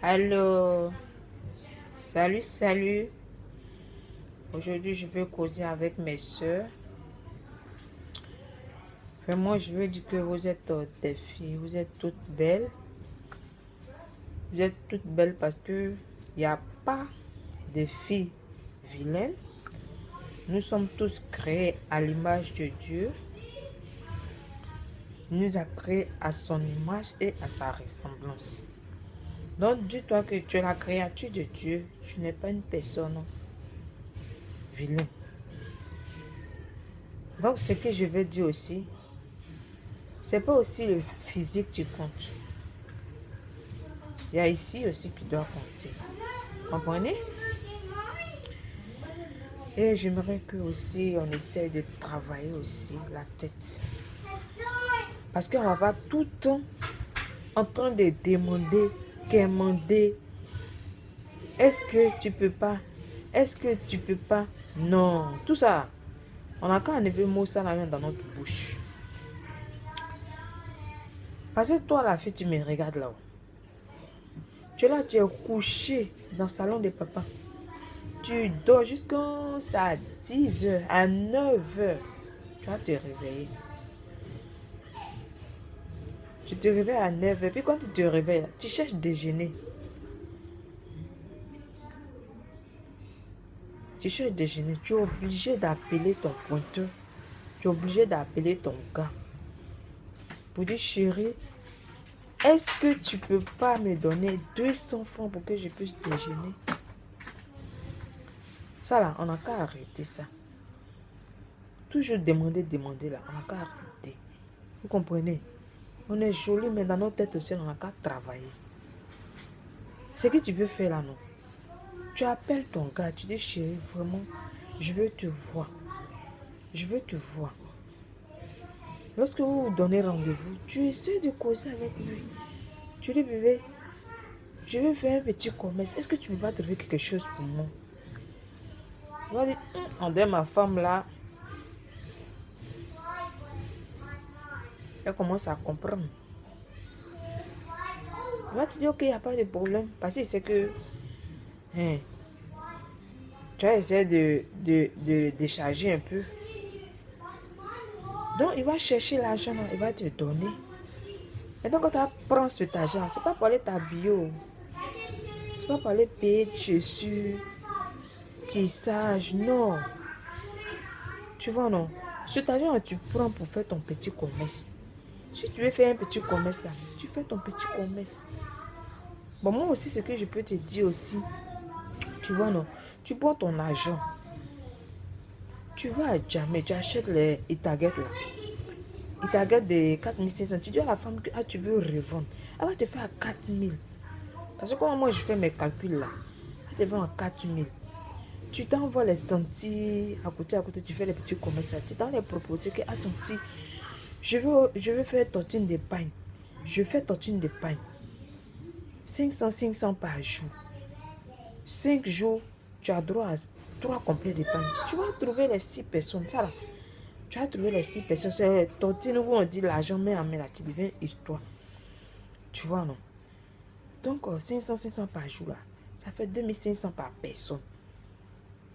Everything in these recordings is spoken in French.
Alors, salut. Aujourd'hui, je veux causer avec mes soeurs. Vraiment, je veux dire que vous êtes des filles, vous êtes toutes belles. Vous êtes toutes belles parce que il n'y a pas de filles vilaines. Nous sommes tous créés à l'image de Dieu. Il nous a créés à son image et à sa ressemblance. Donc, dis-toi que tu es la créature de Dieu. Tu n'es pas une personne vilaine. Donc, ce que je veux dire aussi, c'est pas aussi le physique qui compte. Il y a ici aussi qui doit compter. Comprenez? Et j'aimerais que aussi on essaye de travailler aussi la tête. Parce qu'on va pas tout le temps en train de demander, quémander. Est-ce que tu peux pas? Est-ce que tu peux pas? Non. Tout ça, on a qu'à enlever le mot ça là dans notre bouche. Parce que toi, la fille, tu me regardes là-haut. Tu es là, tu es couché dans le salon de papa. Tu dors jusqu'à 10 h, à 9 h. Tu vas te réveiller. Tu te réveilles à 9 h. Puis quand tu te réveilles, tu cherches déjeuner. Tu cherches déjeuner. Tu es obligé d'appeler ton pointeur. Tu es obligé d'appeler ton gars. Pour dire, chérie, est-ce que tu peux pas me donner 200 francs pour que je puisse déjeuner? Ça là, on n'a qu'à arrêter ça. Toujours demander là, on n'a qu'à arrêter. Vous comprenez? On est joli, mais dans notre tête aussi, on n'a qu'à travailler. Ce que tu peux faire là, non? Tu appelles ton gars, tu dis, chérie, vraiment, je veux te voir. Je veux te voir. Lorsque vous vous donnez rendez-vous, tu essaies de causer avec lui. Tu dis, bébé, je veux faire un petit commerce. Est-ce que tu peux pas trouver quelque chose pour moi? Il va dire, on donne ma femme là. Elle commence à comprendre. Il va te dire, ok, il n'y a pas de problème. Parce que c'est que tu vas essayer de décharger un peu. Donc, il va chercher l'argent, il va te donner. Et donc, quand tu prends cet argent, ce n'est pas pour aller t'habiller. Ce n'est pas pour aller payer de chaussures, tissage, non. Tu vois, non. Cet argent, tu prends pour faire ton petit commerce. Si tu veux faire un petit commerce là, tu fais ton petit commerce. Bon, moi aussi, ce que je peux te dire aussi, tu vois, non. Tu prends ton argent. Tu vas à Djamé, tu achètes les itaguettes là. Itaguettes de 4500. Tu dis à la femme que tu veux revendre. Elle va te faire à 4000. Parce que quand moi je fais mes calculs là, elle te vend à 4000. Tu t'envoies les tantis à côté, tu fais les petits commerces. Tu t'en les proposes que, tanti, je veux faire tortine de pain. Je fais tortine de pain. 500 par jour. 5 jours, tu as droit à 3 complets de pain. Tu vas trouver les 6 personnes. Ça là. Tu vas trouver les 6 personnes. C'est tortine où on dit l'argent, mais en main là, tu deviens histoire. Tu vois, non? Donc, 500 par jour là. Ça fait 2500 par personne.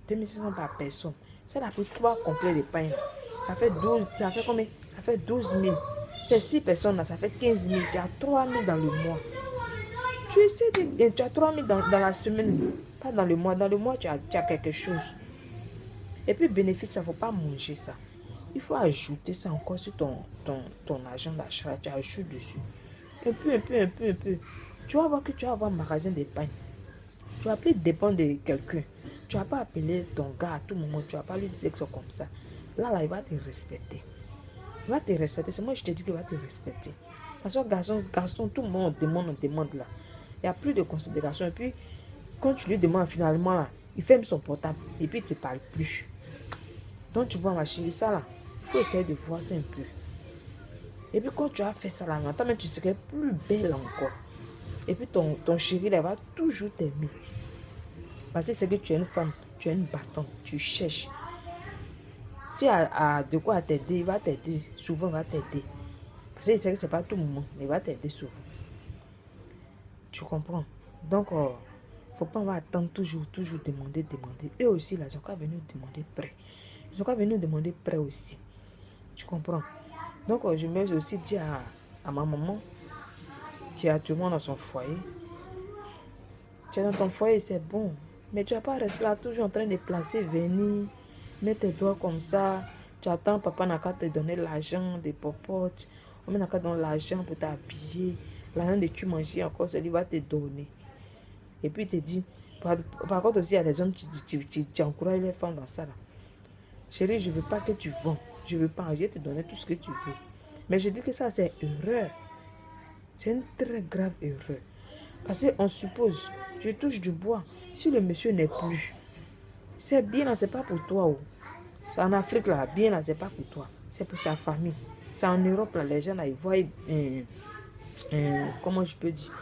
2500 par personne. Ça a pris 3 complets de pain. Ça fait 12. Ça fait combien? Ça fait 12 000. Ces 6 personnes là, ça fait 15 000. Tu as 3 000 dans le mois. Tu essaies de. Tu as 3 000 dans la semaine. Pas dans le mois. Dans le mois, tu as quelque chose. Et puis, bénéfice, ça ne faut pas manger ça. Il faut ajouter ça encore sur ton argent d'achat. Tu ajoutes dessus. Un peu. Tu vas voir que tu vas avoir un magasin de pain. Tu vas plus dépendre de quelqu'un. Tu vas pas appeler ton gars à tout moment. Tu vas pas lui dire que c'est comme ça. Là, il va te respecter. Il va te respecter. C'est moi je te dis qu'il va te respecter. Parce que garçon, tout le monde on demande là. Il n'y a plus de considération. Et puis, quand tu lui demandes finalement là, il ferme son portable. Et puis, il ne te parle plus. Donc, tu vois ma chérie, ça là, il faut essayer de voir ça un peu. Et puis, quand tu as fait ça là, toi-même, tu serais plus belle encore. Et puis, ton chéri là, va toujours t'aimer. Parce que c'est que tu es une femme, tu es une battante, tu cherches. Si a de quoi t'aider, il va t'aider. Souvent, il va t'aider. Parce que c'est que ce n'est pas tout le monde, mais il va t'aider souvent. Tu comprends? Donc, faut pas avoir attendre toujours demander. Eux aussi, là, ils sont pas venus demander prêt. Ils sont pas venus demander prêt aussi. Tu comprends? Donc, je me suis aussi dit à ma maman, qui est actuellement dans son foyer, tu es dans ton foyer, c'est bon. Mais tu vas pas rester là, toujours en train de placer, venir, mettre tes doigts comme ça. Tu attends, papa n'a qu'à te donner l'argent des popotes. On n'a qu'à donner l'argent pour t'habiller. L'argent de tu manger encore, celui va te donner. Et puis, il te dit, par contre aussi, il y a des hommes qui encouragent les femmes dans ça. Là. Chérie, je ne veux pas que tu vends. Je ne veux pas, je vais te donner tout ce que tu veux. Mais je dis que ça, c'est erreur. C'est une très grave erreur. Parce qu'on suppose, je touche du bois. Si le monsieur n'est plus, c'est bien là, c'est pas pour toi. Oh. En Afrique, là, bien là, c'est pas pour toi. C'est pour sa famille. C'est en Europe, là, les gens, là, ils voient, comment je peux dire,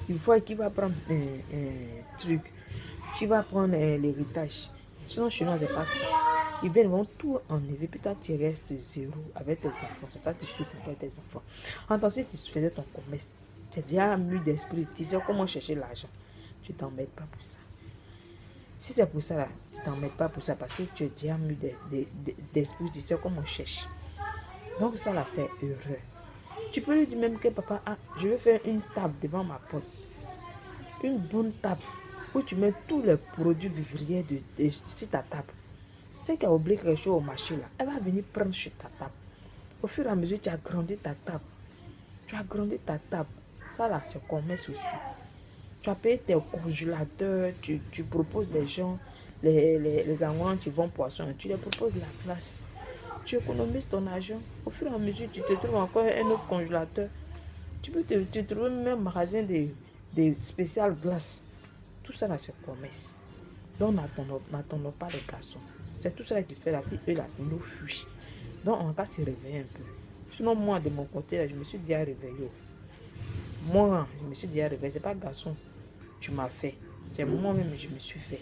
ils voient qu'il va prendre un truc. Tu vas prendre l'héritage. Sinon, chez nous, c'est pas ça. Ils viennent, vont tout enlever. Puis toi, tu restes zéro avec tes enfants. C'est pas que tu souffres avec tes enfants. En tant que si tu faisais ton commerce, tu as déjà mis d'esprit. Tu sais comment chercher l'argent. Tu t'embêtes pas pour ça. Si c'est pour ça, là, tu t'embêtes pas pour ça. Parce que tu as déjà mis d'esprit. Tu sais comment chercher. Donc ça, là, c'est heureux. Tu peux lui dire même que papa, je vais faire une table devant ma porte. Une bonne table. Où tu mets tous les produits vivriers sur ta table. Celle qui a oublié quelque chose au marché là, elle va venir prendre sur ta table. Au fur et à mesure, tu as grandi ta table. Tu as grandi ta table. Ça là, c'est commerce aussi. Tu as payé tes congélateurs, tu proposes les gens, les endroits qui vont poisson, tu les proposes la glace. Tu économises ton argent. Au fur et à mesure, tu te trouves encore un autre congélateur. Tu peux te trouver même un magasin de spéciales glaces. Tout ça là, c'est commerce. Donc, n'attendons pas les garçons. C'est tout ça qui fait la vie, eux là, nous fuient. Donc, on va se réveiller un peu. Sinon, moi, de mon côté, là, je me suis déjà réveillé. Moi, je me suis déjà réveillé. C'est pas garçon, tu m'as fait. C'est moi-même, je me suis fait.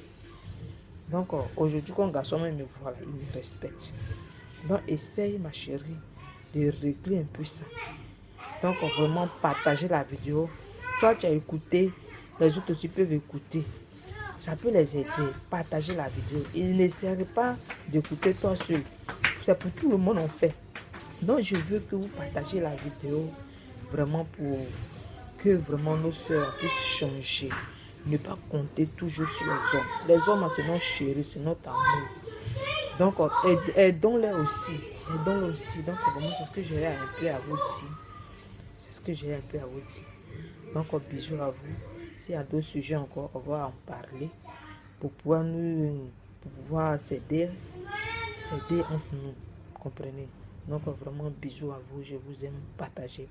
Donc, aujourd'hui, quand un garçon même me voit là, il me respecte. Donc, essaye, ma chérie, de régler un peu ça. Donc, vraiment, partager la vidéo. Toi, tu as écouté, les autres aussi peuvent écouter. Ça peut les aider. Partager la vidéo. Il ne sert pas d'écouter toi seul. C'est pour tout le monde en fait. Donc, je veux que vous partagez la vidéo vraiment pour que vraiment nos soeurs puissent changer. Ne pas compter toujours sur les hommes. Les hommes, c'est notre chéri, c'est notre amour. Donc, aidons-les aussi. Aidons-les aussi. Donc, vraiment, c'est ce que j'ai un peu à vous dire. C'est ce que j'ai un peu à vous dire. Donc, bisous à vous. S'il y a d'autres sujets encore, on va en parler pour pouvoir s'aider entre nous. Comprenez? Donc, vraiment, bisous à vous. Je vous aime. Partagez.